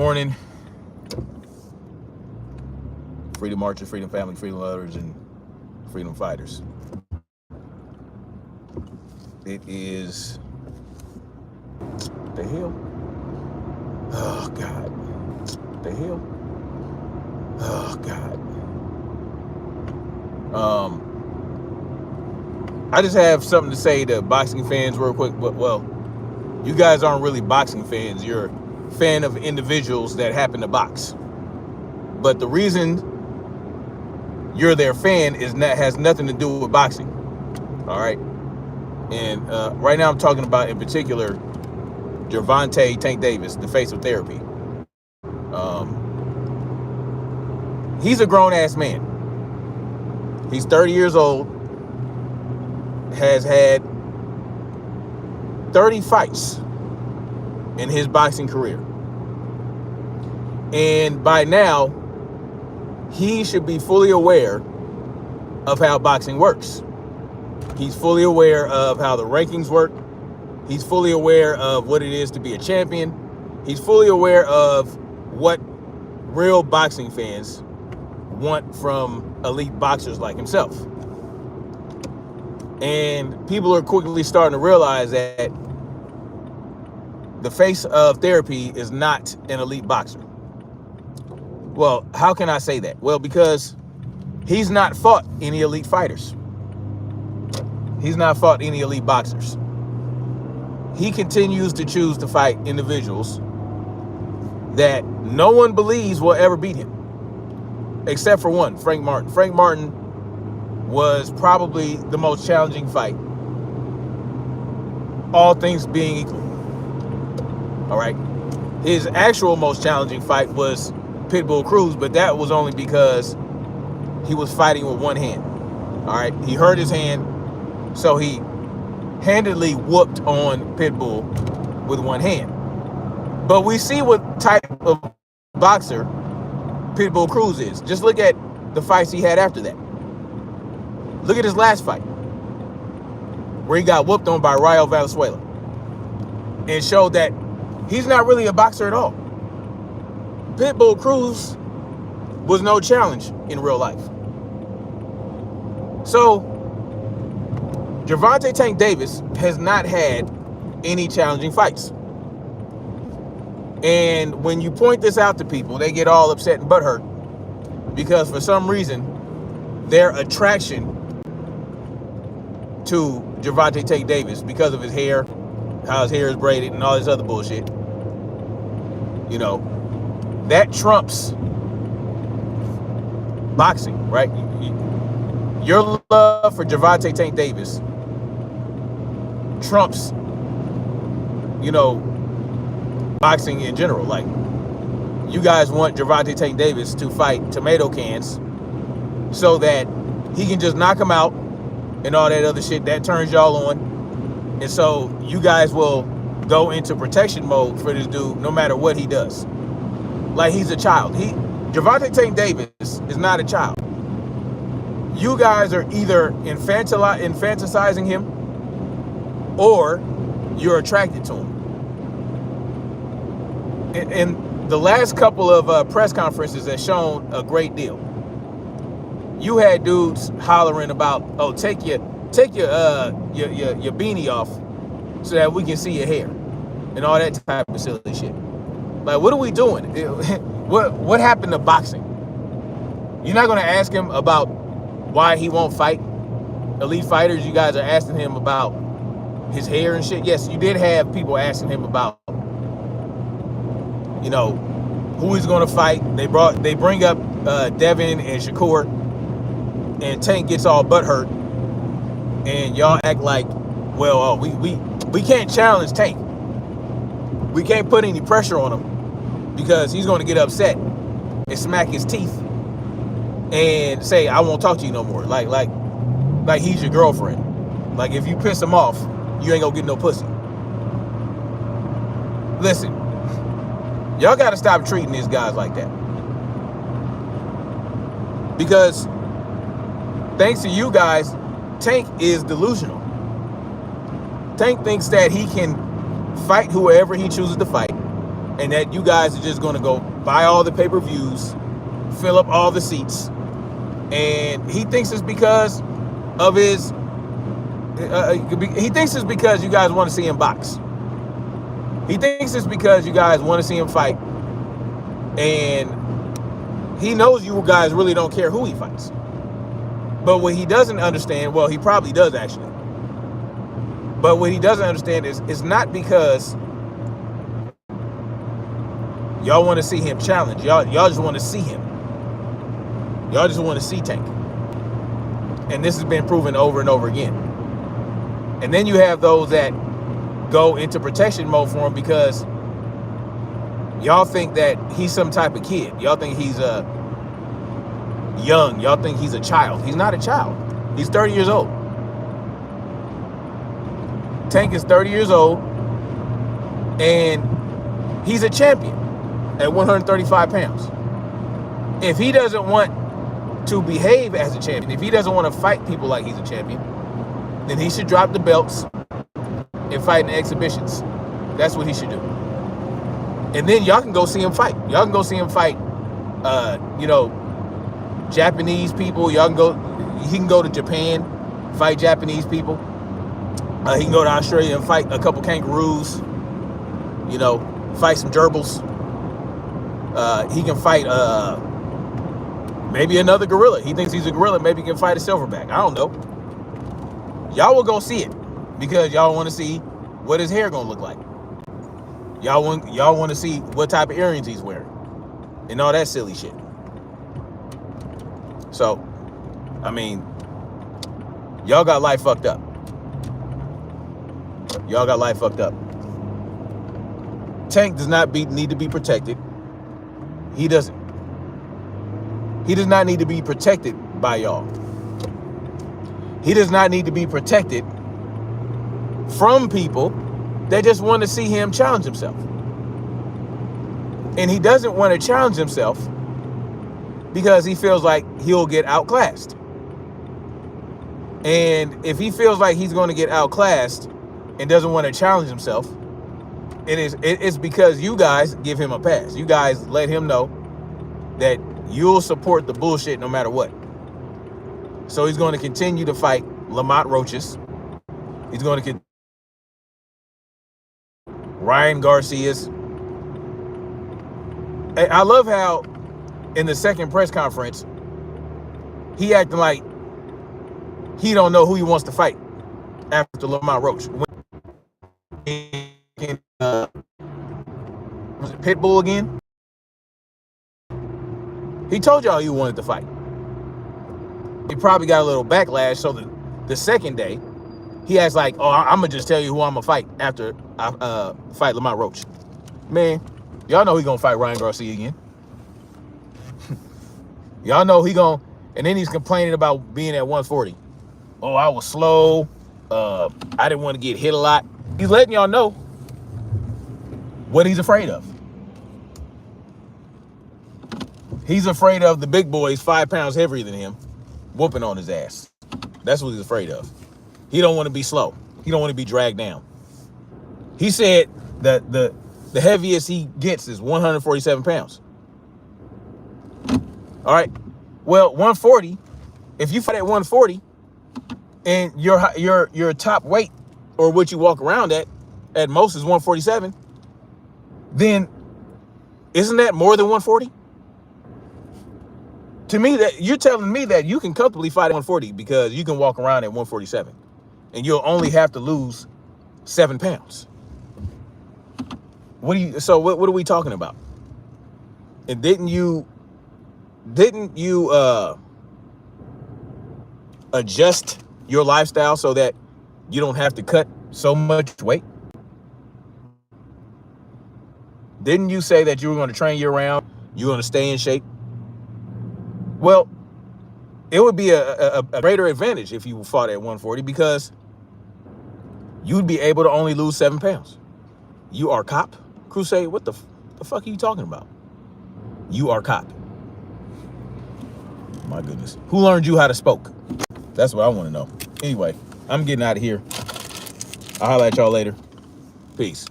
Morning, freedom marchers, freedom family, freedom lovers, and freedom fighters. It is the hell. Oh God, the hell. Oh God. I just have something to say to boxing fans real quick. But well, you guys aren't really boxing fans. You're a fan of individuals that happen to box. But the reason you're their fan has nothing to do with boxing. All right. And right now I'm talking about in particular Gervonta Tank Davis, the face of therapy. He's a grown-ass man. He's 30 years old, has had 30 fights in his boxing career. And by now, he should be fully aware of how boxing works. He's fully aware of how the rankings work. He's fully aware of what it is to be a champion. He's fully aware of what real boxing fans want from elite boxers like himself. And people are quickly starting to realize that the face of therapy is not an elite boxer. Well, how can I say that? Well, because he's not fought any elite fighters. He's not fought any elite boxers. He continues to choose to fight individuals that no one believes will ever beat him. Except for one, Frank Martin. Frank Martin was probably the most challenging fight, all things being equal. All right. His actual most challenging fight was Pitbull Cruz, but that was only because he was fighting with one hand. All right. He hurt his hand, so he handedly whooped on Pitbull with one hand. But we see what type of boxer Pitbull Cruz is. Just look at the fights he had after that. Look at his last fight, where he got whooped on by Rayo Valenzuela, and showed that he's not really a boxer at all. Pitbull Cruz was no challenge in real life. So Gervonta Tank Davis has not had any challenging fights. And when you point this out to people, they get all upset and butthurt because for some reason their attraction to Gervonta Tank Davis, because of his hair, how his hair is braided and all this other bullshit, you know, that trumps boxing, right? Your love for Gervonta Tank Davis trumps, you know, boxing in general. Like, you guys want Gervonta Tank Davis to fight tomato cans so that he can just knock him out and all that other shit that turns y'all on. And so you guys will go into protection mode for this dude no matter what he does. Like he's a child. Gervonta Tank Davis is not a child. You guys are either infantilizing him or you're attracted to him. And the last couple of press conferences have shown a great deal. You had dudes hollering about, "Oh, take your beanie off so that we can see your hair," and all that type of silly shit. Like, what are we doing? What happened to boxing? You're not gonna ask him about why he won't fight elite fighters. You guys are asking him about his hair and shit. Yes, you did have people asking him about, you know, who he's gonna fight. They bring up Devin and Shakur, and Tank gets all butthurt, and y'all act like, well, we can't challenge Tank. We can't put any pressure on him because he's going to get upset and smack his teeth and say, "I won't talk to you no more." Like he's your girlfriend. Like, if you piss him off, you ain't gonna get no pussy. Listen, y'all got to stop treating these guys like that, because thanks to you guys, Tank is delusional. Tank thinks that he can fight whoever he chooses to fight and that you guys are just going to go buy all the pay-per-views, fill up all the seats, and he thinks it's because of his. He thinks it's because you guys want to see him box. He thinks it's because you guys want to see him fight, and he knows you guys really don't care who he fights. But what he doesn't understand, well, he probably does actually. But what he doesn't understand is it's not because y'all want to see him challenge. Y'all just want to see him. Y'all just want to see Tank. And this has been proven over and over again. And then you have those that go into protection mode for him because y'all think that he's some type of kid. Y'all think he's young. Y'all think he's a child. He's not a child. He's 30 years old. Tank is 30 years old, and he's a champion at 135 pounds. If he doesn't want to behave as a champion, if he doesn't want to fight people like he's a champion, then he should drop the belts and fight in exhibitions. That's what he should do. And then y'all can go see him fight. Y'all can go see him fight, Japanese people. He can go to Japan, fight Japanese people. He can go to Australia and fight a couple kangaroos, fight some gerbils. He can fight maybe another gorilla. He thinks he's a gorilla. Maybe he can fight a silverback. I don't know. Y'all will go see it because y'all want to see what his hair gonna look like. Y'all want to see what type of earrings he's wearing and all that silly shit. So, I mean, y'all got life fucked up. Y'all got life fucked up. Tank does not need to be protected. He doesn't. He does not need to be protected by y'all. He does not need to be protected from people that just want to see him challenge himself. And he doesn't want to challenge himself because he feels like he'll get outclassed. And if he feels like he's going to get outclassed and doesn't want to challenge himself, it's because you guys give him a pass. You guys let him know that you'll support the bullshit no matter what. So he's going to continue to fight Lamont Roaches. He's going to get Ryan Garcia's. I love how in the second press conference, he acting like he don't know who he wants to fight after Lamont Roach. Was it Pitbull again? He told y'all he wanted to fight. He probably got a little backlash, so the second day, he acts like, oh, I'm going to just tell you who I'm going to fight after I fight Lamont Roach. Man, y'all know he going to fight Ryan Garcia again. Y'all know he going to, and then he's complaining about being at 140. Oh, I was slow. I didn't want to get hit a lot. He's letting y'all know what he's afraid of. He's afraid of the big boys 5 pounds heavier than him whooping on his ass. That's what he's afraid of. He don't want to be slow. He don't want to be dragged down. He said that the heaviest he gets is 147 pounds. All right. Well, 140, if you fight at 140 and your top weight or what you walk around at most is 147, then isn't that more than 140? To me, that you're telling me that you can comfortably fight at 140 because you can walk around at 147 and you'll only have to lose 7 pounds. What are we talking about? And didn't you adjust your lifestyle so that you don't have to cut so much weight? Didn't you say that you were going to train year round? You're going to stay in shape? Well, it would be a greater advantage if you fought at 140 because you'd be able to only lose 7 pounds. You are cop? Crusade, what the fuck are you talking about? You are cop. My goodness. Who learned you how to spoke? That's what I want to know. Anyway, I'm getting out of here. I'll holler at y'all later. Peace.